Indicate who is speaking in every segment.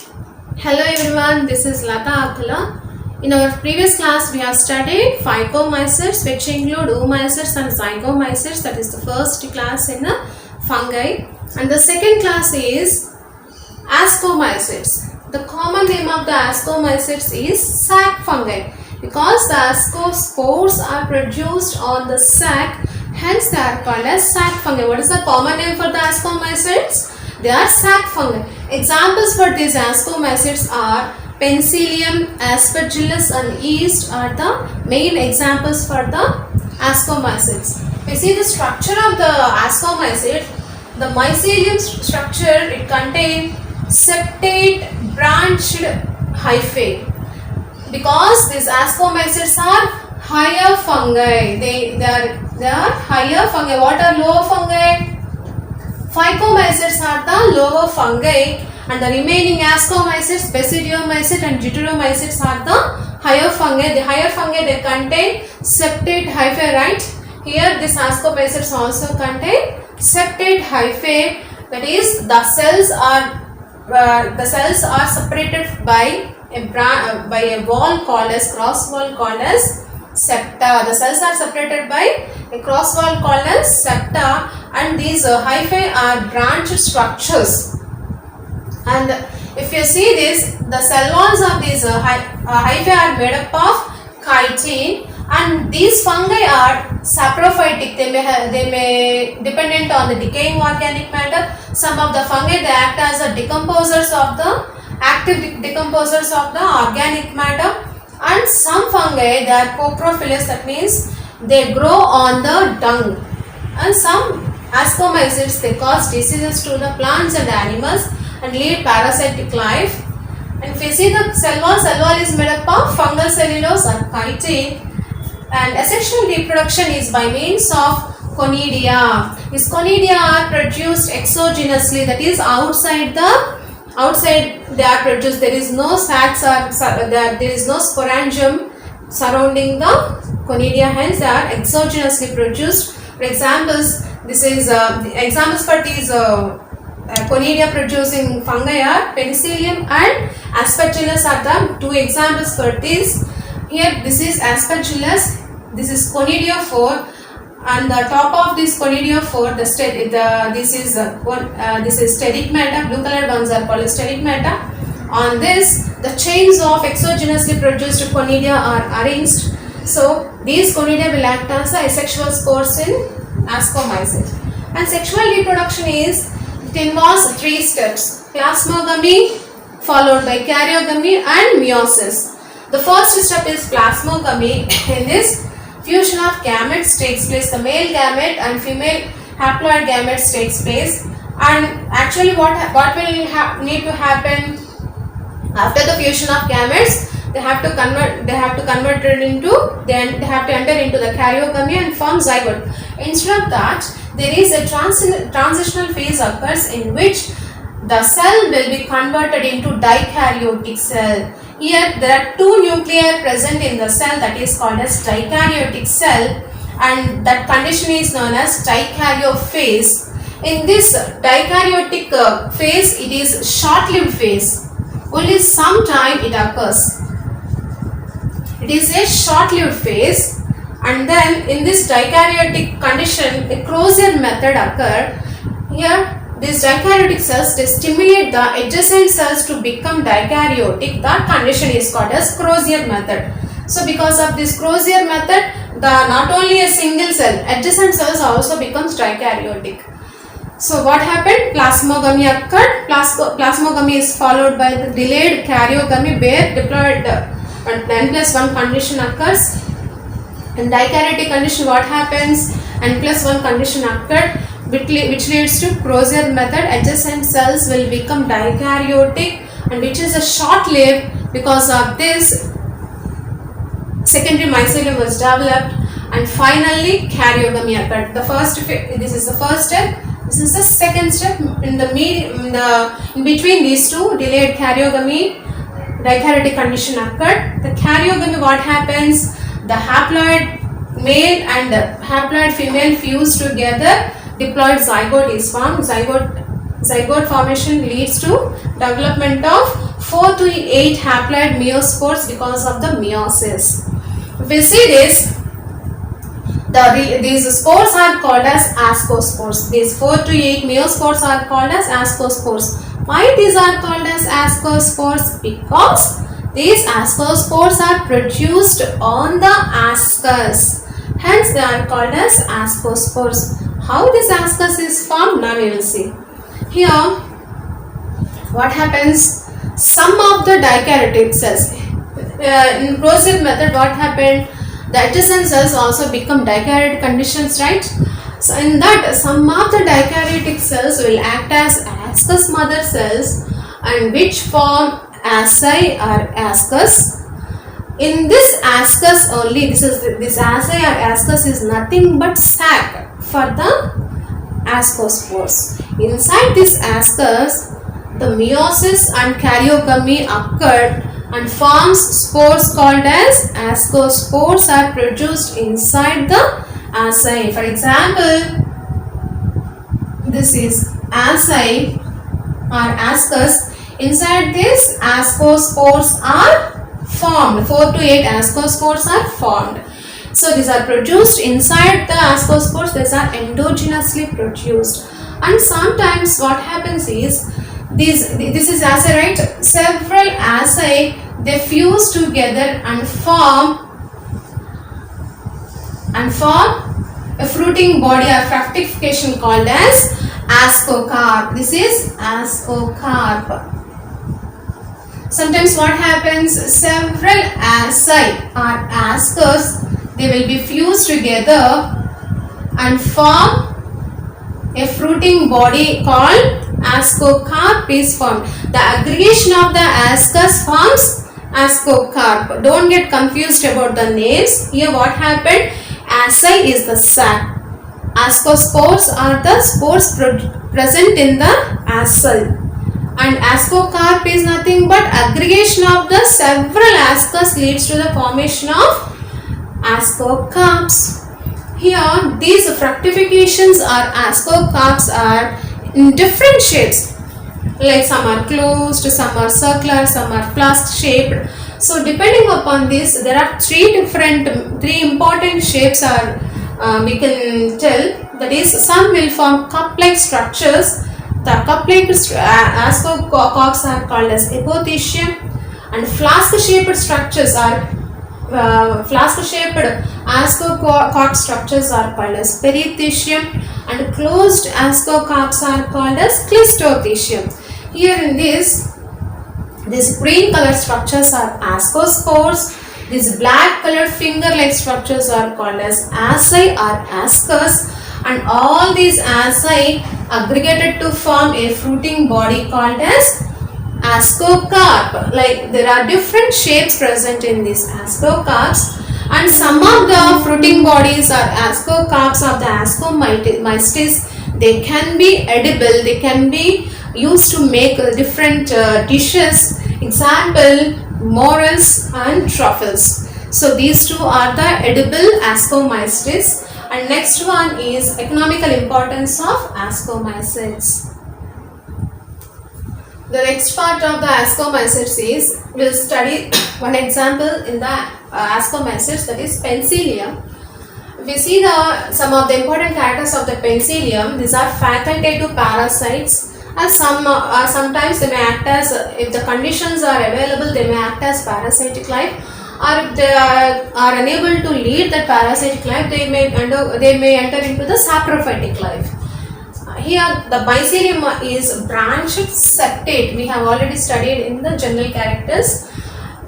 Speaker 1: Hello everyone, this is Lata Akula. In our previous class, we have studied phycomycetes, which include oomycetes and zygomycetes. That is the first class in the fungi. And the second class is ascomycetes. The common name of the ascomycetes is sac fungi because the ascospores are produced on the sac, hence they are called as sac fungi. What is the common name for the ascomycetes? They are sac fungi. Examples for these ascomycetes are Penicillium, Aspergillus and yeast are the main examples for the ascomycetes. We see the structure of the ascomycete. The mycelium structure, it contains septate branched hyphae. Because these ascomycetes are higher fungi. They are higher fungi. What are lower fungi? Phycomycetes are the lower fungi and the remaining ascomycetes, basidiomycetes and deuteromycetes are the higher fungi. The higher fungi, they contain septate hyphae, right? Here this ascomycetes also contain septate hyphae, that is the cells are separated by a wall called as cross wall called as septa. The cells are separated by a cross wall called as septa, and these hyphae are branched structures. And if you see this, the cell walls of these hyphae are made up of chitin, and these fungi are saprophytic. They may dependent on the decaying organic matter. Some of the fungi, they act as a active decomposers of the organic matter, and some fungi, they are coprophilous, that means they grow on the dung, and some ascomycetes, they cause diseases to the plants and animals and lead parasitic life. And if you see the cell wall is made up of fungal cellulose and chitin, and asexual reproduction is by means of conidia. These conidia are produced exogenously, that is outside they are produced. There is no sacs or there is no sporangium surrounding the conidia, hence they are exogenously produced. For examples, this is examples for these conidia producing fungi are Penicillium and Aspergillus are the two examples for this. Here this is Aspergillus, this is conidiophore, and the top of this conidiophore, this is stegmata. Blue colored ones are called stegmata. On this, the chains of exogenously produced conidia are arranged. So these conidia will act as the asexual spores in ascomycete. And sexual reproduction it involves three steps: plasmogamy, followed by karyogamy and meiosis. The first step is plasmogamy. In this, fusion of gametes takes place. The male gamete and female haploid gametes takes place. And actually what will need to happen after the fusion of gametes? They have to enter into the karyogamy and form zygote. Instead of that, there is a transitional phase occurs in which the cell will be converted into dikaryotic cell. Here there are two nuclei present in the cell, that is called as dikaryotic cell, and that condition is known as dikaryophase. In this dikaryotic phase, it is short-lived phase. Only sometime it occurs. It is a short-lived phase, and then in this dikaryotic condition, a Crozier method occur. Here these dikaryotic cells, they stimulate the adjacent cells to become dikaryotic. That condition is called as Crozier method. So because of this Crozier method, not only a single cell, adjacent cells also becomes dikaryotic. So what happened? Plasmogamy occurred. Plasmogamy is followed by the delayed karyogamy, where diploid N+1 condition occurs. In dikaryotic condition, what happens? N+1 condition occurred, which leads to Crozier method. Adjacent cells will become dikaryotic, and which is a short-lived. Because of this, secondary mycelium was developed, and finally karyogamy occurred. This is the first step. This is the second step. In between these two, delayed karyogamy, dikaryotic condition occurred. The karyogamy, what happens? The haploid male and haploid female fuse together, diploid zygote is formed. Zygote formation leads to development of 4 to 8 haploid meiospores because of the meiosis. If we see this, these spores are called as ascospores. These 4 to 8 meiospores are called as ascospores. Why these are called as ascospores? Because these ascospores are produced on the ascus. Hence they are called as ascospores. How this ascus is formed? Now we will see. Here, what happens? Some of the dikaryotic cells. In ProSIP method, what happened? The adjacent cells also become dikaryotic conditions, right? So in that, some of the dikaryotic cells will act as ascus mother cells, and which form asci or ascus. In this ascus only, this asci or ascus is nothing but sac for the ascospores. Inside this ascus, the meiosis and karyogamy occurred and forms spores called as ascospores are produced inside the asci. For example, this is asci or ascus. Inside this, ascospores are formed. 4 to 8 ascospores are formed. So these are produced inside the ascospores. These are endogenously produced. And sometimes what happens is, this is asci, right? Several asci, they fuse together and form a fruiting body or fructification called as ascocarp. This is ascocarp. Sometimes what happens? Several asci or ascus, they will be fused together and form a fruiting body called ascocarp is formed. The aggregation of the ascus forms ascocarp. Don't get confused about the names. Here what happened? Asci is the sac. Ascospores are the spores present in the ascel. And ascocarp is nothing but aggregation of the several ascus leads to the formation of ascocarps. Here, these fructifications or ascocarps are in different shapes. Like some are closed, some are circular, some are flask shaped. So depending upon this, there are three important shapes are we can tell. That is, some will form cup-like structures. The cup-like ascocarps are called as apothecium, and flask-shaped structures are flask-shaped ascocarp structures are called as perithecium, and closed ascocarps are called as clistothecium. Here in this, these green color structures are ascospores. These black colored finger-like structures are called as asci or ascus, and all these asci aggregated to form a fruiting body called as ascocarp. Like there are different shapes present in these ascocarps, and some of the fruiting bodies are ascocarps of the Ascomystis. They can be edible, they can be used to make different dishes. Example, morels and truffles. So these two are the edible Ascomystis. And next one is economical importance of Ascomycetes. The next part of the Ascomycetes is, we'll study one example in the Ascomycetes, that is Penicillium. We see some of the important characters of the Penicillium. These are facultative parasites, and sometimes they may act as, if the conditions are available, they may act as parasitic life, or if they are unable to lead that parasitic life, they may enter into the saprophytic life. Here the mycelium is branched septate. We have already studied in the general characters.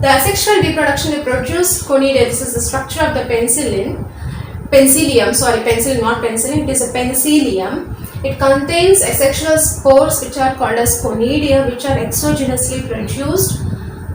Speaker 1: The asexual reproduction will produce conidia. This is the structure of the penicillium, not penicillin, it is a penicillium. It contains asexual spores which are called as conidia, which are exogenously produced.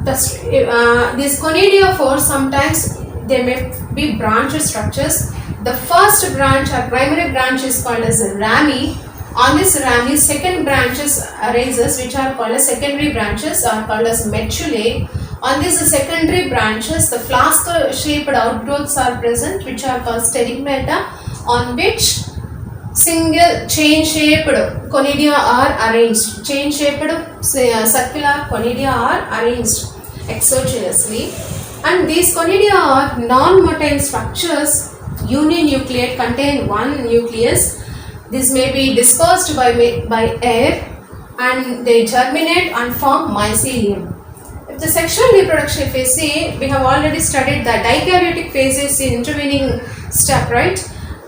Speaker 1: These conidiophores, sometimes they may be branched structures. The first branch or primary branch is called as a rami. On this rami, second branches arises, which are called as secondary branches, are called as medullae. On these secondary branches, the flask-shaped outgrowths are present, which are called stegmata, on which single chain shaped conidia are arranged. Chain shaped circular conidia are arranged exogenously, and these conidia are non-motile structures, uninucleate, contain one nucleus. This may be dispersed by air, and they germinate and form mycelium. If the sexual reproduction, if we see, we have already studied the dikaryotic phases in intervening step, right?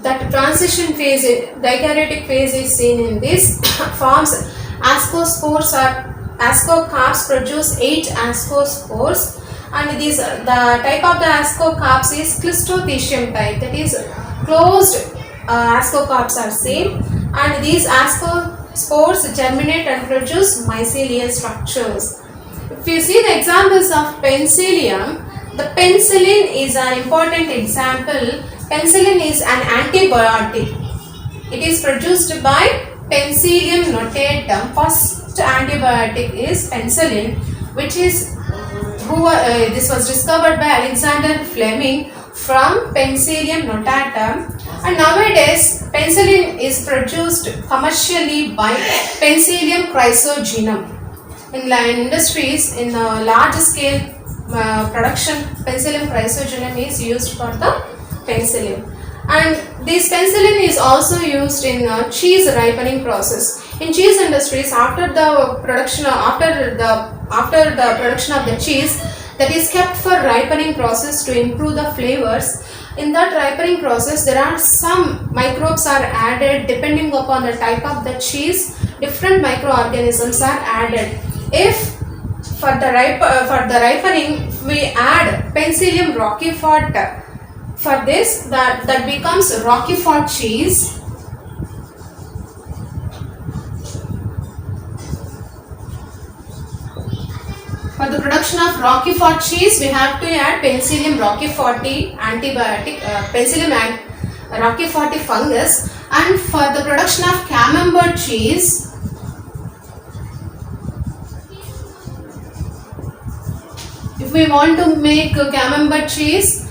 Speaker 1: That transition phase, dikaryotic phase is seen in this forms ascospores or ascocarps produce 8 ascospores, and these the type of the ascocarps is Clistothecium type, that is closed ascocarps are seen, and these ascospores germinate and produce mycelial structures. If you see the examples of penicillium, the penicillin is an important example. Penicillin is an antibiotic. It is produced by Penicillium notatum. First antibiotic is penicillin, which is this was discovered by Alexander Fleming from Penicillium notatum, and nowadays penicillin is produced commercially by Penicillium chrysogenum. In industries, in large scale production, Penicillium chrysogenum is used for the penicillin, and this penicillin is also used in cheese ripening process. In cheese industries, after the production of the cheese, that is kept for ripening process to improve the flavors. In that ripening process, there are some microbes are added depending upon the type of the cheese. Different microorganisms are added. If for the ripening we add Penicillium roquefort, for this that becomes Roquefort cheese. For the production of Roquefort cheese, we have to add Penicillium roqueforti antibiotic, Penicillium roqueforti fungus, and for the production of Camembert cheese, if we want to make Camembert cheese,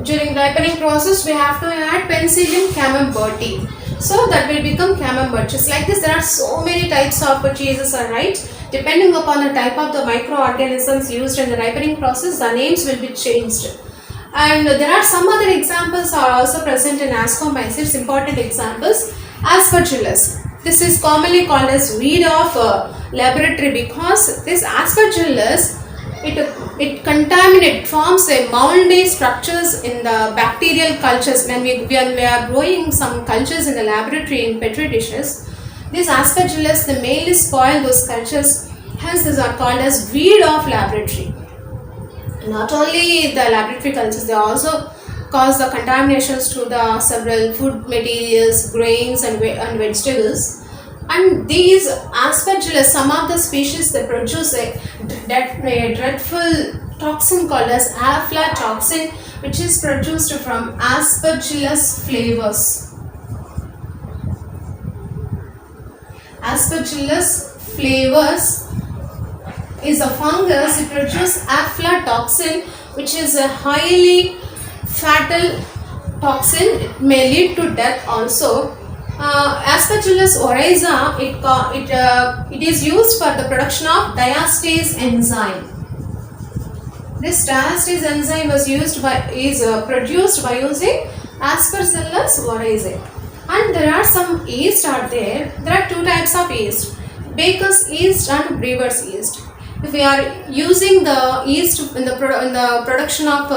Speaker 1: during ripening process we have to add Penicillium camemberti, so that will become Camembert. Just like this, there are so many types of cheeses, are right? Depending upon the type of the microorganisms used in the ripening process, the names will be changed. And there are some other examples are also present in Ascomycetes, important examples. Aspergillus. This is commonly called as weed of laboratory, because this Aspergillus, it forms a mouldy structures in the bacterial cultures. When we are growing some cultures in the laboratory in petri dishes, this Aspergillus, the male spoil those cultures, hence these are called as weed of laboratory. Not only the laboratory cultures, they also cause the contaminations to the several food materials, grains and vegetables. And these Aspergillus, some of the species, they produce a dreadful toxin called as aflatoxin, which is produced from Aspergillus flavus. Aspergillus flavus is a fungus. It produces aflatoxin, which is a highly fatal toxin. It may lead to death also. Aspergillus oryza, it is used for the production of diastase enzyme. This diastase enzyme is produced by using Aspergillus oryzae. And there are some yeast out there. There are two types of yeast: baker's yeast and brewer's yeast. If we are using the yeast in the production of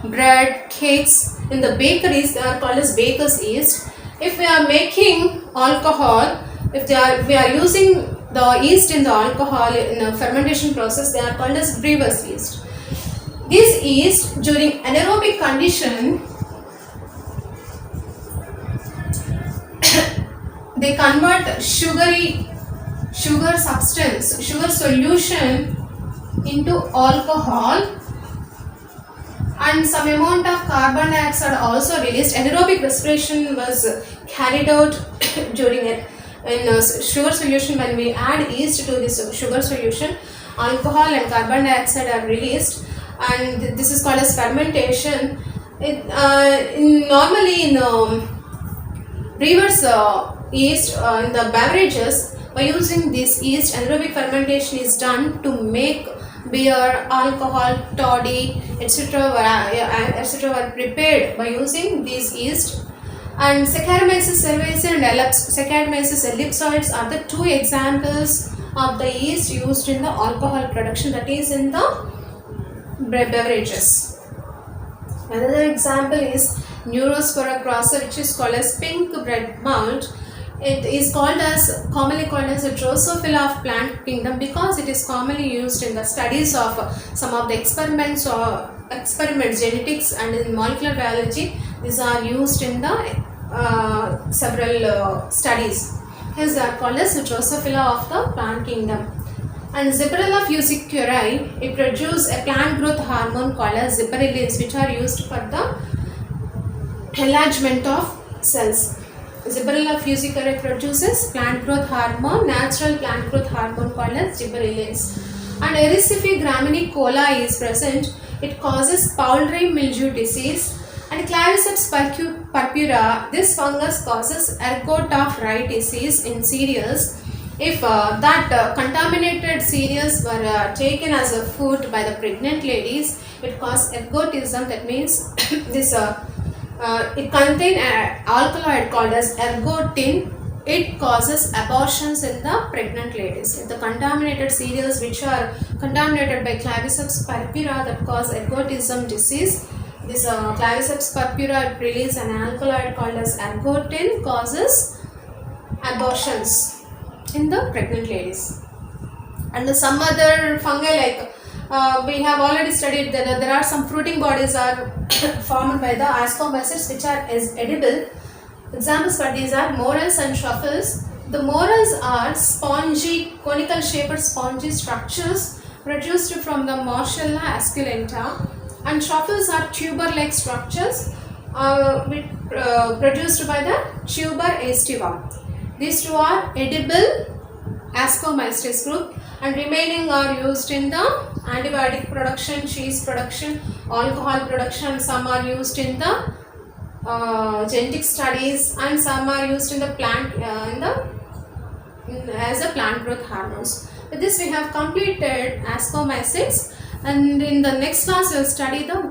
Speaker 1: bread, cakes, in the bakeries, they are called as baker's yeast. If we are making alcohol, we are using the yeast in the alcohol in the fermentation process, they are called as brewer's yeast. This yeast, during anaerobic condition, they convert sugar solution into alcohol, and some amount of carbon dioxide also released. Anaerobic respiration was carried out during it in sugar solution. When we add yeast to this sugar solution, alcohol and carbon dioxide are released, and this is called as fermentation. Normally in brewer's yeast in the beverages. By using this yeast, anaerobic fermentation is done to make beer, alcohol, toddy, etc. etc. were prepared by using these yeast. And Saccharomyces cerevisiae and Saccharomyces ellipsoides are the two examples of the yeast used in the alcohol production, that is in the beverages. Another example is Neurospora crassa, which is called as pink bread mold. It is commonly called as a Drosophila of plant kingdom because it is commonly used in the studies of some of the experiments genetics and in molecular biology. These are used in the several studies. Hence they are called as the Drosophila of the plant kingdom. And Gibberella fusicaria, it produces a plant growth hormone called as gibberellins, which are used for the enlargement of cells. Gibberella fusicaria produces plant growth hormone, natural plant growth hormone called as gibberellins. And Erythrophis graminicola is present. It causes powdery mildew disease. And Claviceps purpura, this fungus causes ergot of rye disease in cereals. If that contaminated cereals were taken as a food by the pregnant ladies, it causes ergotism. That means this it contains an alkaloid called as ergotin. It causes abortions in the pregnant ladies. If the contaminated cereals which are contaminated by Claviceps purpura that cause ergotism disease, this Claviceps purpura release an alkaloid called as ergotin, causes abortions in the pregnant ladies. And some other fungi, like we have already studied that there are some fruiting bodies are formed by the ascomycetes which are edible. Examples for these are morels and truffles. The morels are spongy, conical shaped spongy structures produced from the Moschella esculenta, and truffles are tuber-like structures produced by the tuber aestivum. These two are edible ascomycetes group, and remaining are used in the antibiotic production, cheese production, alcohol production. Some are used in the genetic studies, and some are used in the plant as a plant growth hormones. With this we have completed ascomycetes, and in the next class we will study the